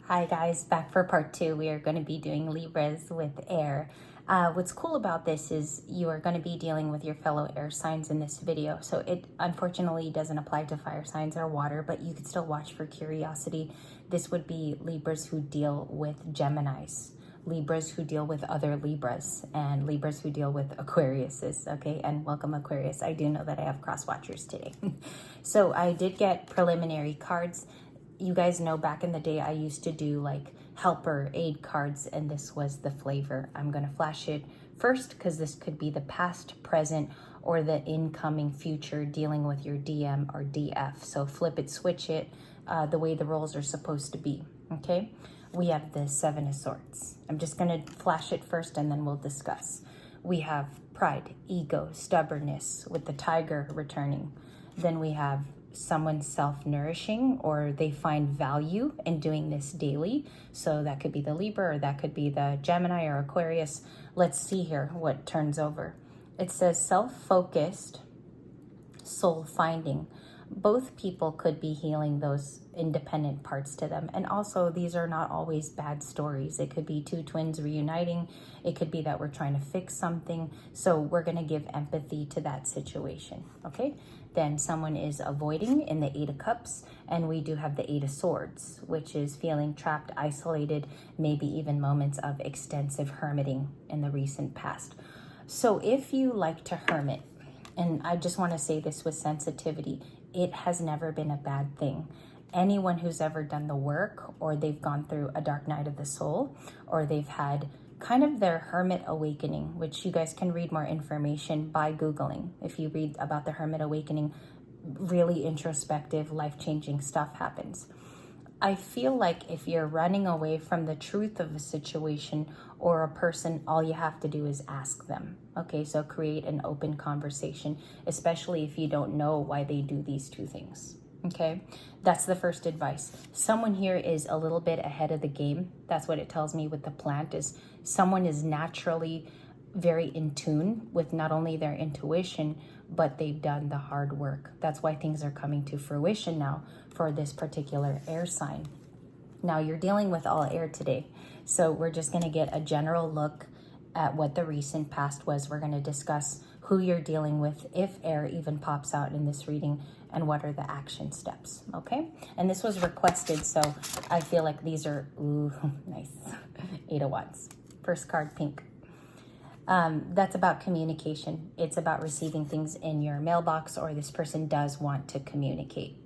Hi guys, back for part 2. We are going to be doing Libras with air. What's cool about this is you are going to be dealing with your fellow air signs in this video. So it unfortunately doesn't apply to fire signs or water, but you could still watch for curiosity. This would be Libras who deal with Geminis, Libras who deal with other Libras, and Libras who deal with Aquariuses, okay? And welcome Aquarius. I do know that I have cross watchers today. So I did get preliminary cards. You guys know back in the day I used to do like helper aid cards, and this was the flavor. I'm going to flash it first because this could be the past, present, or the incoming future dealing with your DM or DF. So flip it, switch it, the way the roles are supposed to be, okay? We have the Seven of Swords. I'm just going to flash it first and then we'll discuss. We have pride, ego, stubbornness with the tiger returning. Then we have someone self-nourishing, or they find value in doing this daily. So that could be the Libra, or that could be the Gemini or Aquarius. Let's see here what turns over. It says self-focused, soul finding. Both people could be healing those independent parts to them. And also, these are not always bad stories. It could be two twins reuniting. It could be that we're trying to fix something. So we're going to give empathy to that situation, okay? Then someone is avoiding in the Eight of Cups, and we do have the Eight of Swords, which is feeling trapped, isolated, maybe even moments of extensive hermiting in the recent past. So if you like to hermit, and I just want to say this with sensitivity, it has never been a bad thing. Anyone who's ever done the work, or they've gone through a dark night of the soul, or they've had kind of their hermit awakening, which you guys can read more information by Googling. If you read about the hermit awakening, really introspective, life-changing stuff happens. I feel like if you're running away from the truth of a situation or a person, all you have to do is ask them. Okay, so create an open conversation, especially if you don't know why they do these two things. Okay, that's the first advice. Someone here is a little bit ahead of the game. That's what it tells me with the plant, is someone is naturally very in tune with not only their intuition, but they've done the hard work. That's why things are coming to fruition now for this particular air sign. Now you're dealing with all air today. So we're just going to get a general look at what the recent past was. We're going to discuss who you're dealing with, if air even pops out in this reading, and what are the action steps, okay? And this was requested, so I feel like these are, ooh, nice. Eight of Wands. First card, pink. That's about communication. It's about receiving things in your mailbox, or this person does want to communicate.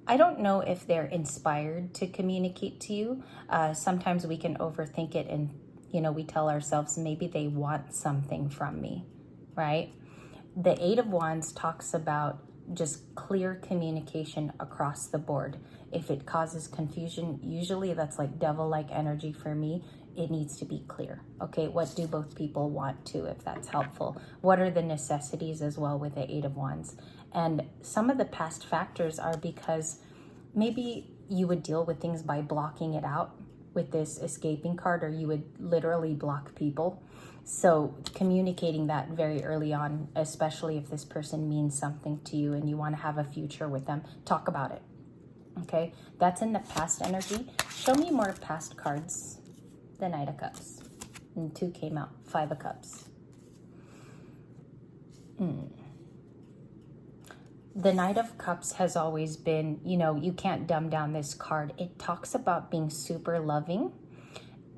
I don't know if they're inspired to communicate to you. Sometimes we can overthink it, and we tell ourselves maybe they want something from me, right? The Eight of Wands talks about just clear communication across the board. If it causes confusion, usually that's like devil-like energy for me. It needs to be clear. Okay, what do both people want to, if that's helpful? What are the necessities as well with the Eight of Wands? And some of the past factors are because maybe you would deal with things by blocking it out with this escaping card, or you would literally block people. So communicating that very early on, especially if this person means something to you and you want to have a future with them, talk about it. Okay, that's in the past energy. Show me more past cards. The Knight of Cups. And 2 came out. 5 of Cups. The Knight of Cups has always been, you can't dumb down this card. It talks about being super loving,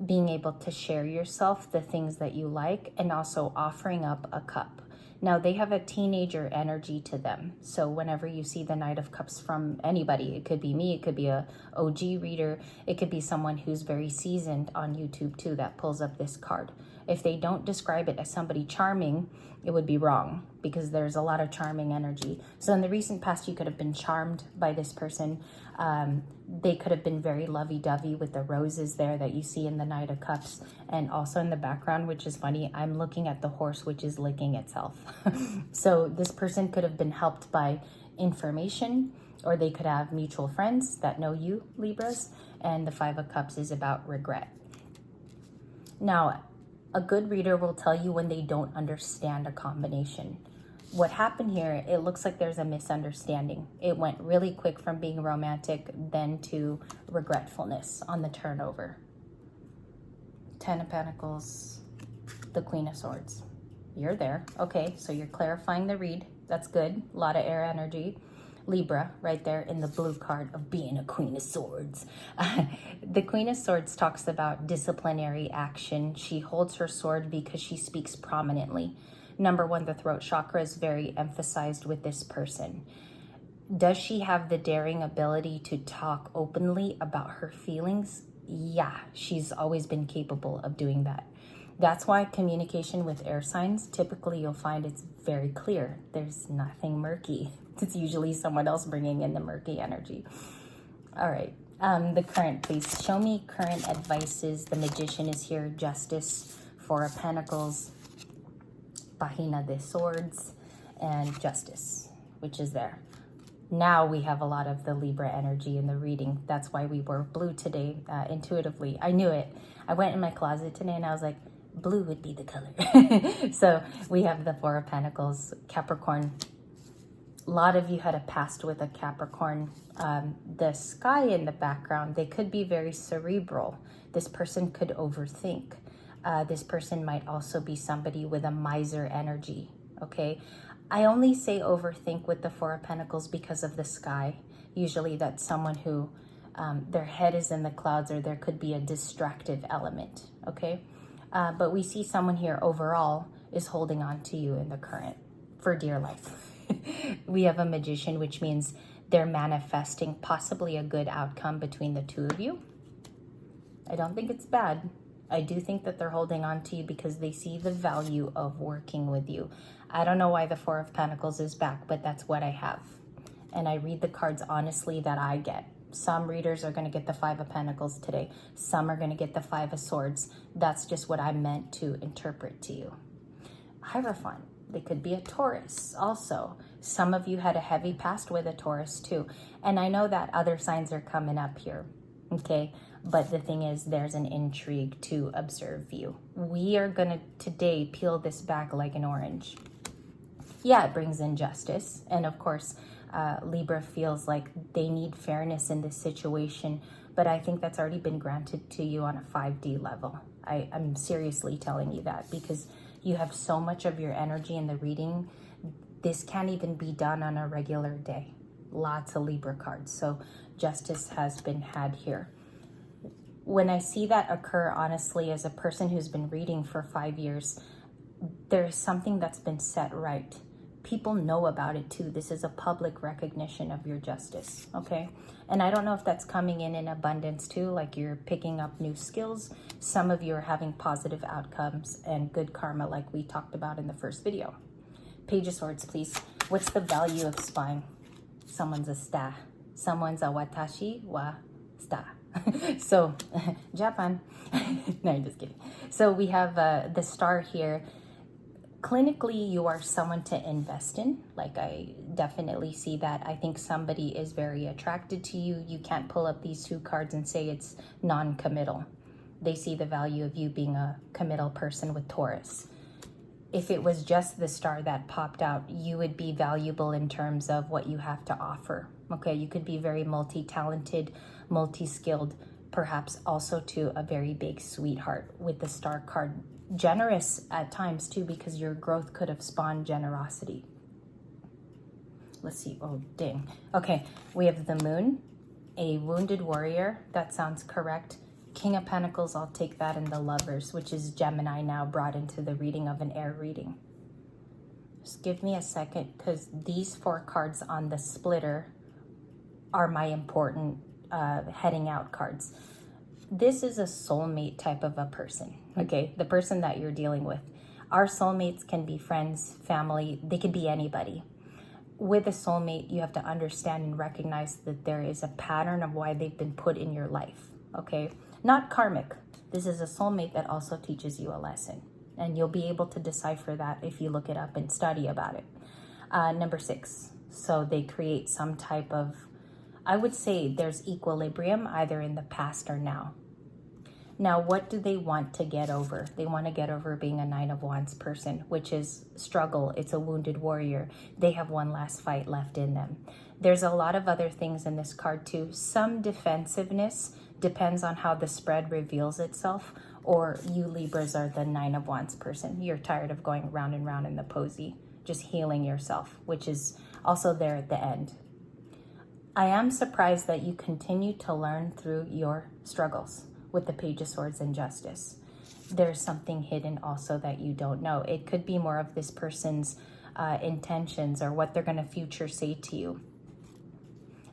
being able to share yourself, the things that you like, and also offering up a cup. Now, they have a teenager energy to them. So whenever you see the Knight of Cups from anybody, it could be me, it could be a OG reader, it could be someone who's very seasoned on YouTube too that pulls up this card. If they don't describe it as somebody charming, it would be wrong, because there's a lot of charming energy. So in the recent past, you could have been charmed by this person. They could have been very lovey-dovey with the roses there that you see in the Knight of Cups. And also in the background, which is funny, I'm looking at the horse, which is licking itself. So this person could have been helped by information, or they could have mutual friends that know you, Libras. And the 5 of Cups is about regret. Now, a good reader will tell you when they don't understand a combination. What happened here, it looks like there's a misunderstanding. It went really quick from being romantic then to regretfulness on the turnover. 10 of Pentacles, the Queen of Swords. You're there. Okay, so you're clarifying the read. That's good. A lot of air energy. Libra, right there in the blue card of being a Queen of Swords. The Queen of Swords talks about disciplinary action. She holds her sword because she speaks prominently. Number one, the throat chakra is very emphasized with this person. Does she have the daring ability to talk openly about her feelings? Yeah, she's always been capable of doing that. That's why communication with air signs, typically you'll find it's very clear. There's nothing murky. It's usually someone else bringing in the murky energy. All right, the current, please. Show me current advices. The Magician is here. Justice, Four of Pentacles, Pahina de Swords, and Justice, which is there. Now we have a lot of the Libra energy in the reading. That's why we wore blue today, intuitively. I knew it. I went in my closet today and I was like, blue would be the color. So we have the Four of Pentacles, Capricorn. A lot of you had a past with a Capricorn. The sky in the background, they could be very cerebral. This person could overthink. This person might also be somebody with a miser energy, okay? I only say overthink with the Four of Pentacles because of the sky. Usually that's someone who their head is in the clouds, or there could be a distractive element, okay? But we see someone here overall is holding on to you in the current for dear life. We have a Magician, which means they're manifesting possibly a good outcome between the two of you. I don't think it's bad. I do think that they're holding on to you because they see the value of working with you. I don't know why the Four of Pentacles is back, but that's what I have. And I read the cards honestly that I get. Some readers are going to get the Five of Pentacles today. Some are going to get the Five of Swords. That's just what I meant to interpret to you. Hierophant. They could be a Taurus also. Some of you had a heavy past with a Taurus too. And I know that other signs are coming up here. Okay. But the thing is, there's an intrigue to observe you. We are going to today peel this back like an orange. Yeah, it brings in justice. And of course, Libra feels like they need fairness in this situation. But I think that's already been granted to you on a 5D level. I'm seriously telling you that because you have so much of your energy in the reading. This can't even be done on a regular day. Lots of Libra cards. So justice has been had here. When I see that occur, honestly, as a person who's been reading for 5 years, there's something that's been set right. People know about it too. This is a public recognition of your justice, okay? And I don't know if that's coming in abundance too, like you're picking up new skills. Some of you are having positive outcomes and good karma like we talked about in the first video. Page of Swords, please. What's the value of spying? Someone's a star. Someone's a watashi wa star. So, Japan. No, I'm just kidding. So we have the star here. Clinically, you are someone to invest in. Like, I definitely see that. I think somebody is very attracted to you. You can't pull up these two cards and say it's non-committal. They see the value of you being a committal person with Taurus. If it was just the star that popped out, you would be valuable in terms of what you have to offer. Okay, you could be very multi-talented, multi-skilled, perhaps also to a very big sweetheart with the star card. Generous at times too, because your growth could have spawned generosity. Let's see. Oh, dang. Okay, we have the Moon, a wounded warrior. That sounds correct. King of Pentacles, I'll take that, and the Lovers, which is Gemini now brought into the reading of an air reading. Just give me a second, because these 4 cards on the splitter are my important heading out cards. This is a soulmate type of a person, okay? The person that you're dealing with. Our soulmates can be friends, family, they can be anybody. With a soulmate, you have to understand and recognize that there is a pattern of why they've been put in your life, okay? Not karmic. This is a soulmate that also teaches you a lesson. And you'll be able to decipher that if you look it up and study about it. Number 6. So they create some type of, I would say there's equilibrium either in the past or now. Now, what do they want to get over? They want to get over being a Nine of Wands person, which is struggle. It's a wounded warrior. They have one last fight left in them. There's a lot of other things in this card too. Some defensiveness, depends on how the spread reveals itself, or you Libras are the Nine of Wands person. You're tired of going round and round in the posy, just healing yourself, which is also there at the end. I am surprised that you continue to learn through your struggles with the Page of Swords and Justice. There's something hidden also that you don't know. It could be more of this person's intentions or what they're going to future say to you.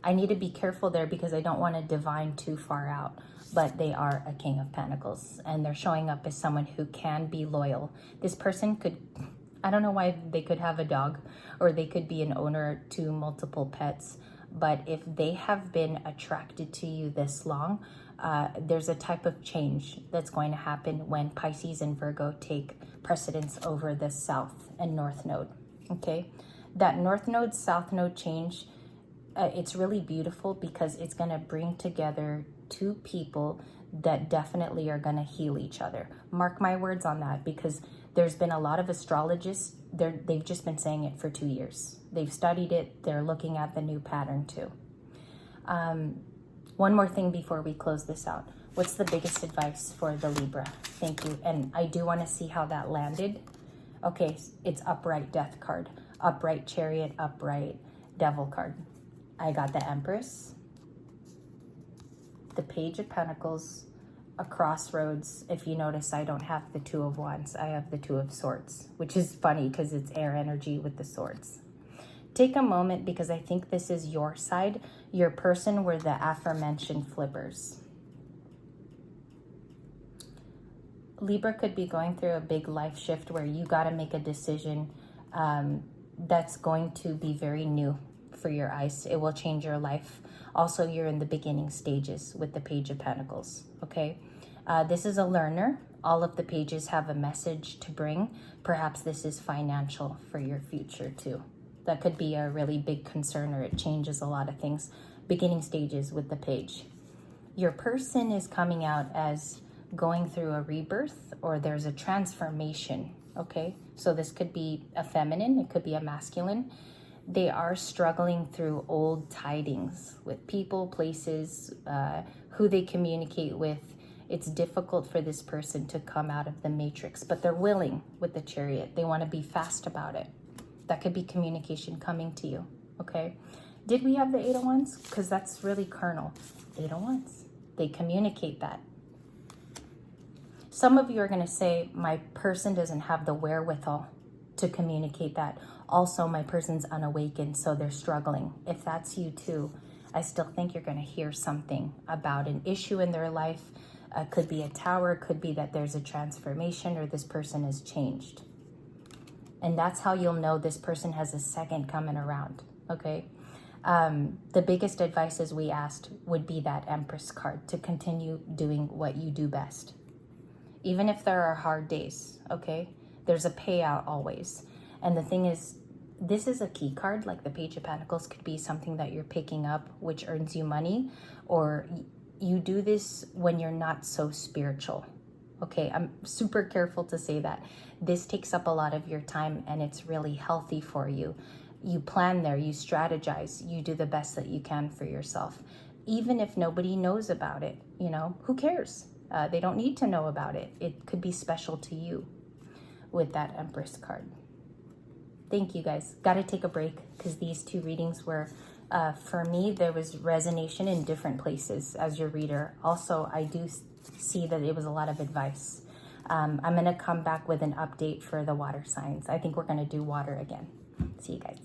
I need to be careful there because I don't want to divine too far out, but they are a King of Pentacles and they're showing up as someone who can be loyal. This person could, I don't know why they could have a dog, or they could be an owner to multiple pets, but if they have been attracted to you this long, there's a type of change that's going to happen when Pisces and Virgo take precedence over the South and North Node, okay? That North Node, South Node change, it's really beautiful because it's going to bring together two people that definitely are going to heal each other. Mark my words on that, because there's been a lot of astrologists, they've just been saying it for 2 years. They've studied it. They're looking at the new pattern too. One more thing before we close this out. What's the biggest advice for the Libra? Thank you. And I do want to see how that landed. Okay, it's upright Death card, upright Chariot, upright Devil card. I got the Empress, the Page of Pentacles, a Crossroads. If you notice, I don't have the Two of Wands. I have the Two of Swords, which is funny because it's air energy with the swords. Take a moment, because I think this is your side. Your person were the aforementioned flippers. Libra could be going through a big life shift where you got to make a decision that's going to be very new for your eyes. It will change your life. Also, you're in the beginning stages with the Page of Pentacles, okay? This is a learner. All of the pages have a message to bring. Perhaps this is financial for your future too. That could be a really big concern, or it changes a lot of things. Beginning stages with the page. Your person is coming out as going through a rebirth, or there's a transformation, okay? So this could be a feminine, it could be a masculine. They are struggling through old tidings with people, places, who they communicate with. It's difficult for this person to come out of the matrix, but they're willing with the Chariot. They want to be fast about it. That could be communication coming to you, okay? Did we have the Eight of Wands? Because that's really carnal. Eight of Wands. They communicate that. Some of you are going to say, my person doesn't have the wherewithal to communicate that. Also, my person's unawakened, so they're struggling. If that's you too, I still think you're going to hear something about an issue in their life. Could be a tower, could be that there's a transformation, or this person has changed. And that's how you'll know this person has a second coming around, okay? The biggest advices we asked would be that Empress card, to continue doing what you do best. Even if there are hard days, okay? There's a payout always. And the thing is, this is a key card, like the Page of Pentacles could be something that you're picking up, which earns you money, or you do this when you're not so spiritual. Okay, I'm super careful to say that. This takes up a lot of your time, and it's really healthy for you. You plan there, you strategize, you do the best that you can for yourself. Even if nobody knows about it, you know, who cares? They don't need to know about it. It could be special to you with that Empress card. Thank you guys. Got to take a break because these two readings were, for me, there was resonation in different places as your reader. Also, I do see that it was a lot of advice. I'm going to come back with an update for the water signs. I think we're going to do water again. See you guys.